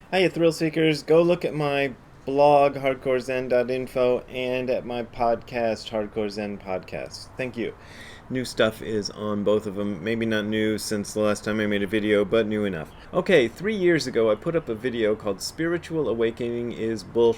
Hiya, thrill seekers. Go look at my blog, hardcorezen.info, and at my podcast, Hardcore Zen Podcast. Thank you. New stuff is on both of them. Maybe not new since the last time I made a video, but new enough. Okay, 3 years ago I put up a video called Spiritual Awakening is Bull.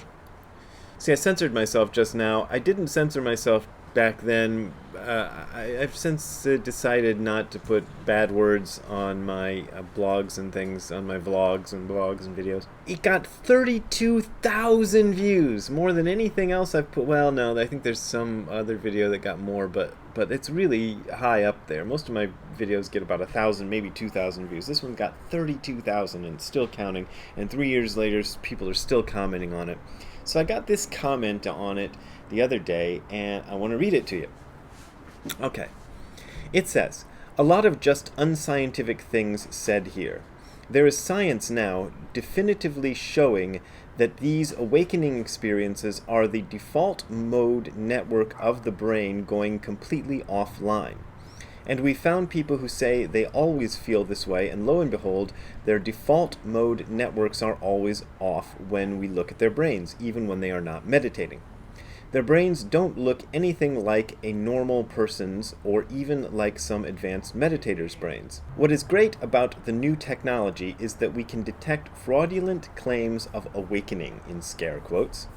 See, I censored myself just now. I didn't censor myself back then. I've since decided not to put bad words on my blogs and things, on my vlogs and blogs and videos. It got 32,000 views, more than anything else I've put. Well, no, I think there's some other video that got more, but it's really high up there. Most of my videos get about 1,000, maybe 2,000 views. This one got 32,000 and still counting, and 3 years later, people are still commenting on it. So I got this comment on it the other day, and I want to read it to you. Okay. It says, "A lot of just unscientific things said here. There is science now definitively showing that these awakening experiences are the default mode network of the brain going completely offline. And we found people who say they always feel this way, and lo and behold, their default mode networks are always off when we look at their brains, even when they are not meditating. Their brains don't look anything like a normal person's or even like some advanced meditators' brains. What is great about the new technology is that we can detect fraudulent claims of awakening, in scare quotes.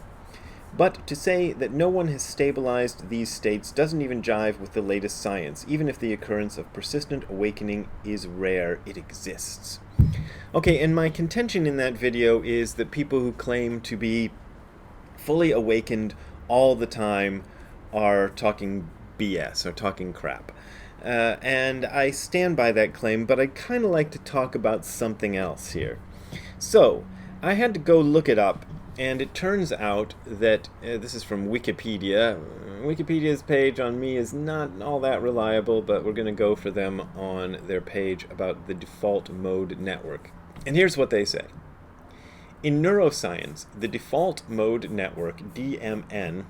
But to say that no one has stabilized these states doesn't even jive with the latest science. Even if the occurrence of persistent awakening is rare, it exists." Okay, and my contention in that video is that people who claim to be fully awakened all the time are talking BS, or talking crap. And I stand by that claim, but I'd kind of like to talk about something else here. So, I had to go look it up, and it turns out that, this is from Wikipedia. Wikipedia's page on me is not all that reliable, but we're going to go for them on their page about the default mode network. And here's what they say. In neuroscience, the default mode network, DMN,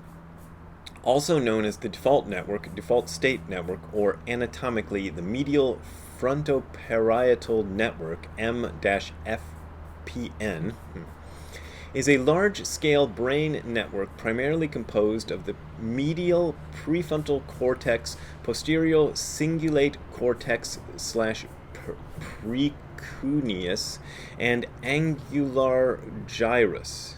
also known as the default network, default state network, or anatomically the medial frontoparietal network, M-FPN, is a large-scale brain network primarily composed of the medial prefrontal cortex, posterior cingulate cortex / precuneus, and angular gyrus.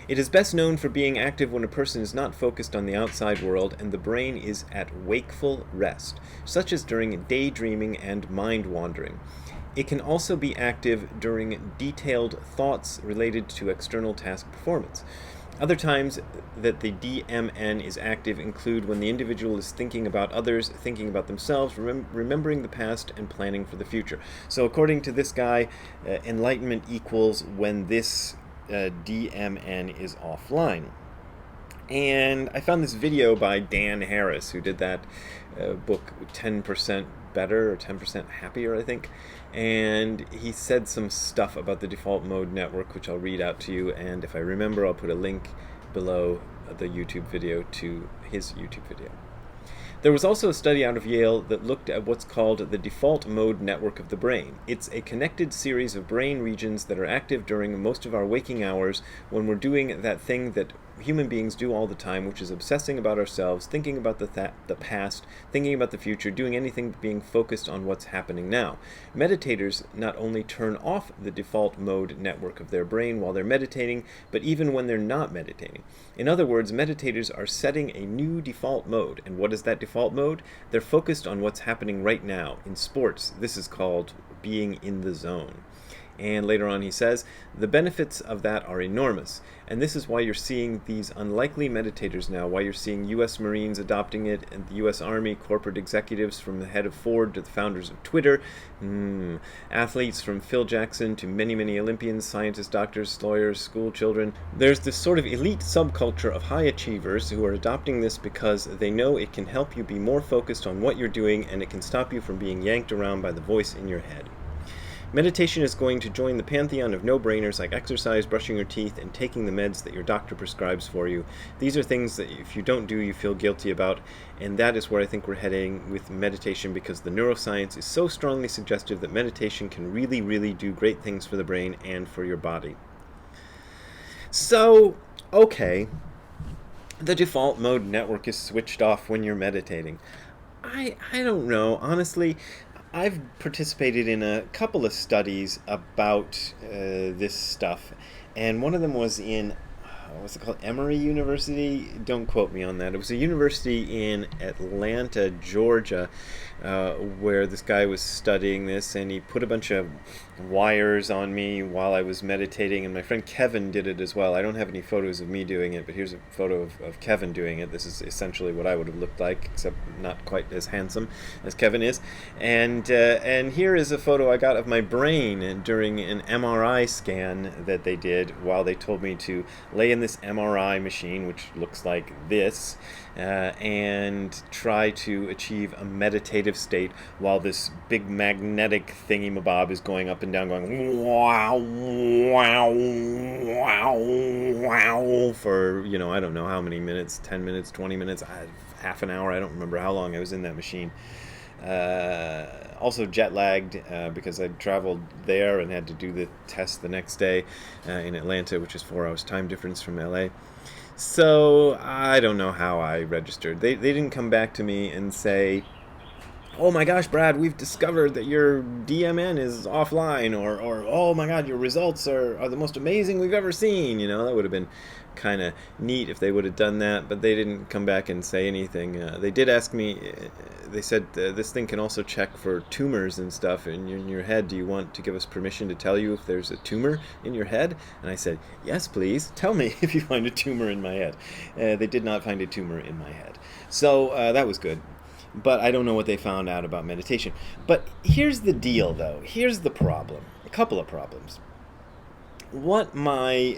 It is best known for being active when a person is not focused on the outside world and the brain is at wakeful rest, such as during daydreaming and mind-wandering. It can also be active during detailed thoughts related to external task performance. Other times that the DMN is active include when the individual is thinking about others, thinking about themselves, remembering the past, and planning for the future. So according to this guy, enlightenment equals when this DMN is offline. And I found this video by Dan Harris, who did that book 10% Better or 10% Happier, I think. And he said some stuff about the default mode network, which I'll read out to you. And if I remember, I'll put a link below the YouTube video to his YouTube video. There was also a study out of Yale that looked at what's called the default mode network of the brain. It's a connected series of brain regions that are active during most of our waking hours when we're doing that thing that human beings do all the time, which is obsessing about ourselves, thinking about the past, thinking about the future, doing anything but being focused on what's happening now. Meditators not only turn off the default mode network of their brain while they're meditating, but even when they're not meditating. In other words, meditators are setting a new default mode. And what is that default mode? They're focused on what's happening right now. In sports, this is called being in the zone. And later on he says, the benefits of that are enormous. And this is why you're seeing these unlikely meditators now, why you're seeing U.S. Marines adopting it, and the U.S. Army, corporate executives from the head of Ford to the founders of Twitter, athletes from Phil Jackson to many, many Olympians, scientists, doctors, lawyers, school children. There's this sort of elite subculture of high achievers who are adopting this because they know it can help you be more focused on what you're doing, and it can stop you from being yanked around by the voice in your head. Meditation is going to join the pantheon of no-brainers like exercise, brushing your teeth, and taking the meds that your doctor prescribes for you. These are things that if you don't do, you feel guilty about, and that is where I think we're heading with meditation, because the neuroscience is so strongly suggestive that meditation can really, really do great things for the brain and for your body. So, okay, the default mode network is switched off when you're meditating. I don't know. Honestly, I've participated in a couple of studies about this stuff, and one of them was in, what's it called, Emory University? Don't quote me on that. It was a university in Atlanta, Georgia, where this guy was studying this, and he put a bunch of wires on me while I was meditating, and my friend Kevin did it as well. I don't have any photos of me doing it, but here's a photo of Kevin doing it. This is essentially what I would have looked like, except not quite as handsome as Kevin is. And here is a photo I got of my brain during an MRI scan that they did while they told me to lay in this MRI machine, which looks like this, and try to achieve a meditative state while this big magnetic thingy-mabob is going up and down, going wow, wow, wow, wow, for, I don't know how many minutes, 10 minutes, 20 minutes, half an hour, I don't remember how long I was in that machine. Also jet lagged because I traveled there and had to do the test the next day in Atlanta, which is 4 hours time difference from LA. So I don't know how I registered. They didn't come back to me and say, oh my gosh, Brad, we've discovered that your DMN is offline, or oh my god, your results are the most amazing we've ever seen. That would have been kind of neat if they would have done that, but they didn't come back and say anything. They did ask me, they said this thing can also check for tumors and stuff in your head. Do you want to give us permission to tell you if there's a tumor in your head? And I said, yes, please. Tell me if you find a tumor in my head. They did not find a tumor in my head. So that was good. But I don't know what they found out about meditation. But here's the deal, though. Here's the problem. A couple of problems. What my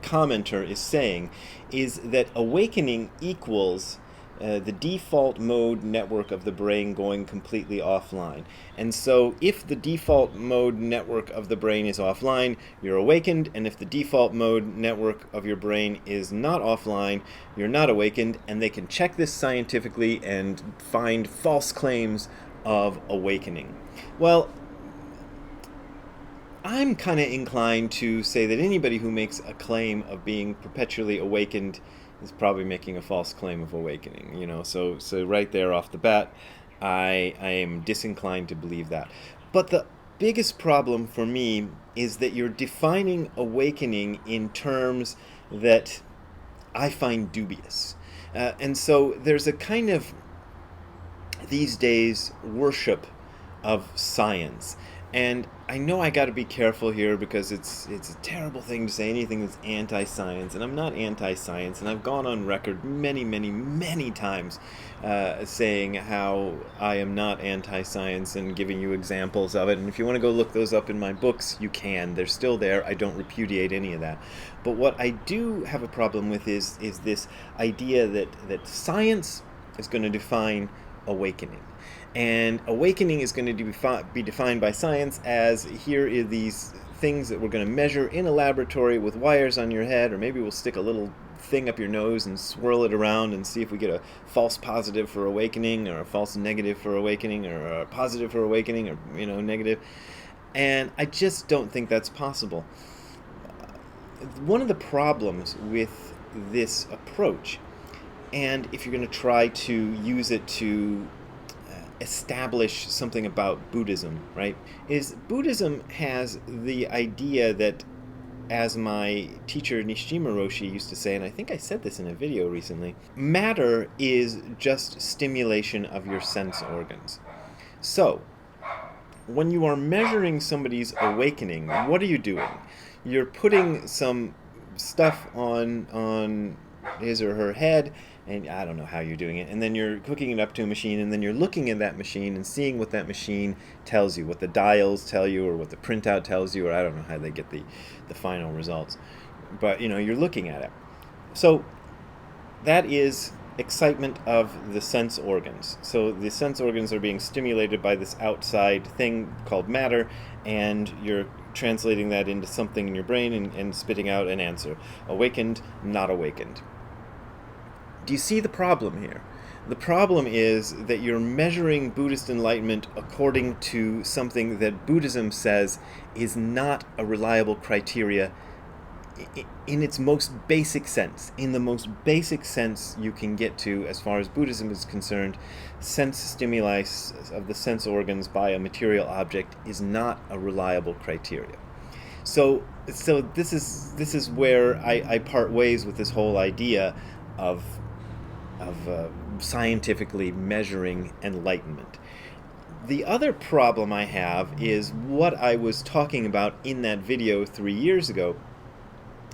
commenter is saying is that awakening equals the default mode network of the brain going completely offline. And so if the default mode network of the brain is offline, you're awakened, and if the default mode network of your brain is not offline, you're not awakened, and they can check this scientifically and find false claims of awakening. Well, I'm kind of inclined to say that anybody who makes a claim of being perpetually awakened is probably making a false claim of awakening, So right there off the bat, I am disinclined to believe that. But the biggest problem for me is that you're defining awakening in terms that I find dubious. And so there's a kind of, these days, worship of science. And I know I got to be careful here because it's a terrible thing to say anything that's anti-science, and I'm not anti-science, and I've gone on record many, many, many times saying how I am not anti-science and giving you examples of it. And if you want to go look those up in my books, you can. They're still there. I don't repudiate any of that. But what I do have a problem with is this idea that science is going to define awakening. And awakening is going to be defined by science as, here are these things that we're going to measure in a laboratory with wires on your head, or maybe we'll stick a little thing up your nose and swirl it around and see if we get a false positive for awakening, or a false negative for awakening, or a positive for awakening, or negative. And I just don't think that's possible. One of the problems with this approach, and if you're going to try to use it to establish something about Buddhism, right, is Buddhism has the idea that, as my teacher Nishijima Roshi used to say, and I think I said this in a video recently, matter is just stimulation of your sense organs. So, when you are measuring somebody's awakening, what are you doing? You're putting some stuff on his or her head, and I don't know how you're doing it, and then you're hooking it up to a machine, and then you're looking at that machine and seeing what that machine tells you, what the dials tell you, or what the printout tells you, or I don't know how they get the final results. But, you're looking at it. So that is excitement of the sense organs. So the sense organs are being stimulated by this outside thing called matter, and you're translating that into something in your brain and spitting out an answer. Awakened, not awakened. Do you see the problem here? The problem is that you're measuring Buddhist enlightenment according to something that Buddhism says is not a reliable criteria in its most basic sense. In the most basic sense you can get to, as far as Buddhism is concerned, sense stimuli of the sense organs by a material object is not a reliable criteria. So this is where I part ways with this whole idea of scientifically measuring enlightenment. The other problem I have is what I was talking about in that video 3 years ago,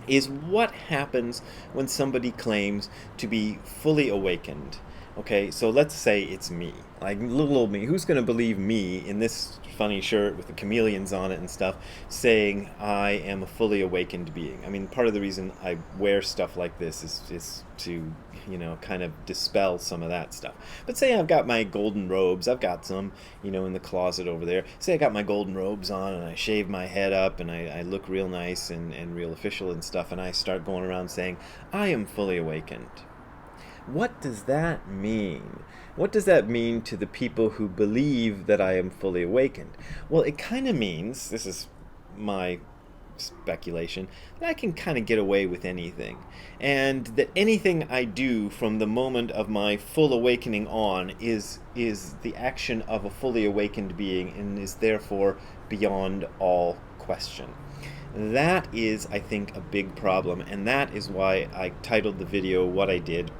is what happens when somebody claims to be fully awakened. Okay, so let's say it's me, like little old me. Who's going to believe me in this funny shirt with the chameleons on it and stuff, saying I am a fully awakened being? I mean, part of the reason I wear stuff like this is to, kind of dispel some of that stuff. But say I've got my golden robes, I've got some, in the closet over there. Say I got my golden robes on and I shave my head up and I look real nice and real official and stuff, and I start going around saying, I am fully awakened. What does that mean? What does that mean to the people who believe that I am fully awakened? Well, it kind of means, this is my speculation, that I can kind of get away with anything. And that anything I do from the moment of my full awakening on is the action of a fully awakened being and is therefore beyond all question. That is, I think, a big problem, and that is why I titled the video what I did,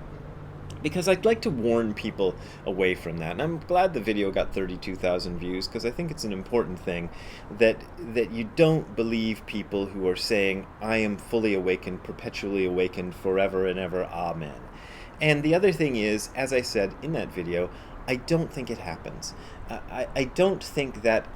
because I'd like to warn people away from that. And I'm glad the video got 32,000 views, because I think it's an important thing that you don't believe people who are saying, I am fully awakened, perpetually awakened, forever and ever, amen. And the other thing is, as I said in that video, I don't think it happens. I don't think that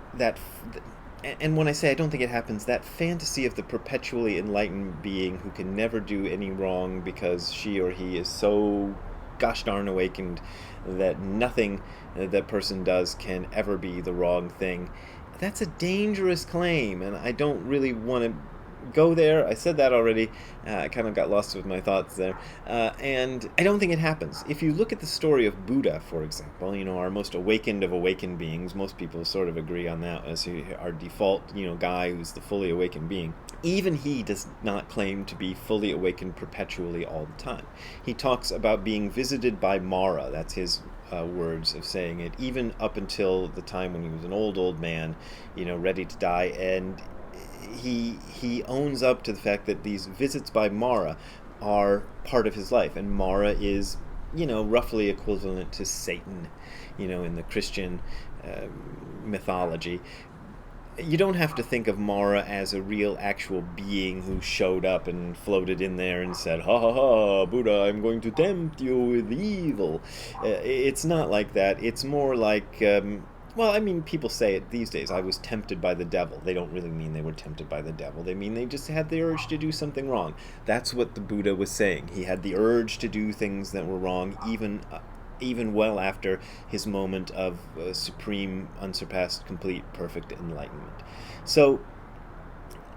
and when I say I don't think it happens, that fantasy of the perpetually enlightened being who can never do any wrong because she or he is so gosh darn awakened that nothing that person does can ever be the wrong thing, that's a dangerous claim, and I don't really want to go there. I said that already. I kind of got lost with my thoughts there. And I don't think it happens. If you look at the story of Buddha, for example, our most awakened of awakened beings, most people sort of agree on that as our default, guy who's the fully awakened being. Even he does not claim to be fully awakened perpetually all the time. He talks about being visited by Mara. That's his words of saying it, even up until the time when he was an old man, ready to die. And he owns up to the fact that these visits by Mara are part of his life, and Mara is, roughly equivalent to Satan, in the Christian mythology. You don't have to think of Mara as a real actual being who showed up and floated in there and said, ha ha ha, Buddha, I'm going to tempt you with evil. It's not like that. It's more like, people say it these days, I was tempted by the devil. They don't really mean they were tempted by the devil. They mean they just had the urge to do something wrong. That's what the Buddha was saying. He had the urge to do things that were wrong, even well after his moment of supreme, unsurpassed, complete, perfect enlightenment. So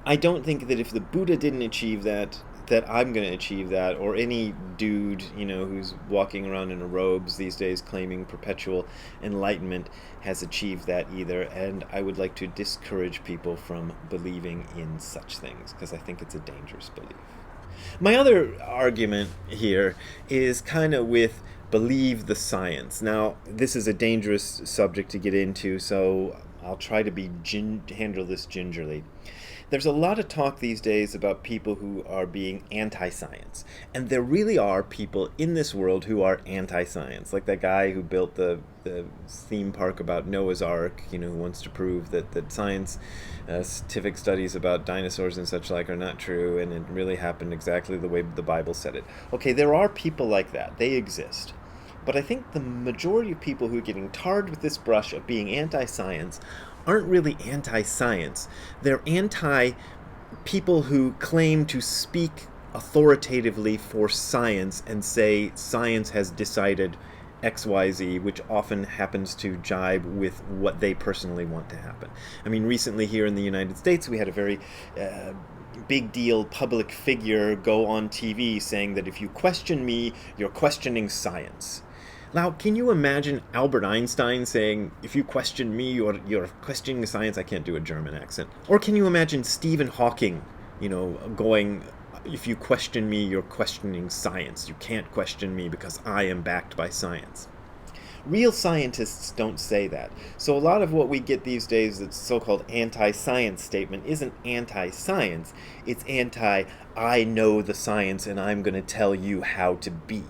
I don't think that if the Buddha didn't achieve that I'm going to achieve that, or any dude, who's walking around in robes these days claiming perpetual enlightenment has achieved that either. And I would like to discourage people from believing in such things, because I think it's a dangerous belief. My other argument here is kind of with believe the science. Now, this is a dangerous subject to get into, so I'll try to handle this gingerly. There's a lot of talk these days about people who are being anti-science. And there really are people in this world who are anti-science. Like that guy who built the theme park about Noah's Ark, who wants to prove that science, scientific studies about dinosaurs and such like are not true, and it really happened exactly the way the Bible said it. Okay, there are people like that. They exist. But I think the majority of people who are getting tarred with this brush of being anti-science aren't really anti-science. They're anti-people who claim to speak authoritatively for science and say science has decided XYZ, which often happens to jibe with what they personally want to happen. I mean, recently here in the United States, we had a very big deal public figure go on TV saying that if you question me, you're questioning science. Now, can you imagine Albert Einstein saying, if you question me, you're questioning science? I can't do a German accent. Or can you imagine Stephen Hawking, going, if you question me, you're questioning science. You can't question me because I am backed by science. Real scientists don't say that. So a lot of what we get these days, that's so-called anti-science statement, isn't anti-science. It's I know the science and I'm going to tell you how to be.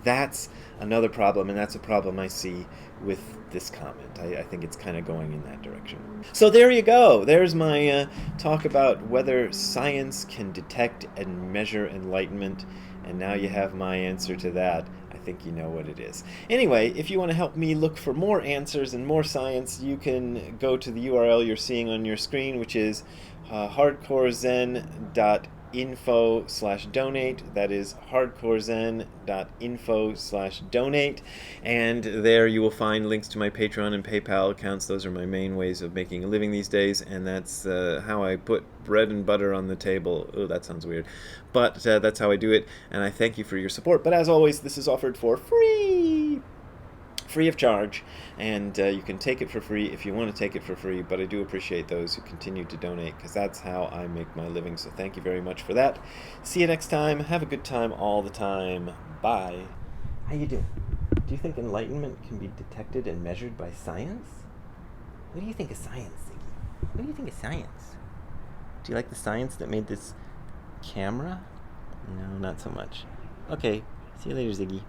That's another problem, and that's a problem I see with this comment. I think it's kind of going in that direction. So there you go. There's my talk about whether science can detect and measure enlightenment, and now you have my answer to that. I think you know what it is. Anyway, if you want to help me look for more answers and more science, you can go to the URL you're seeing on your screen, which is hardcorezen.info/donate. That is hardcorezen.info/donate. And there you will find links to my Patreon and PayPal accounts. Those are my main ways of making a living these days, and that's how I put bread and butter on the table. Oh, that sounds weird. But that's how I do it, and I thank you for your support. But as always, this is offered for free of charge, and you can take it for free if you want to take it for free, but I do appreciate those who continue to donate, because that's how I make my living, so thank you very much for that. See you next time. Have a good time all the time. Bye. How you doing? Do you think enlightenment can be detected and measured by science? What do you think of science, Ziggy? What do you think of science? Do you like the science that made this camera? No, not so much. Okay, see you later, Ziggy.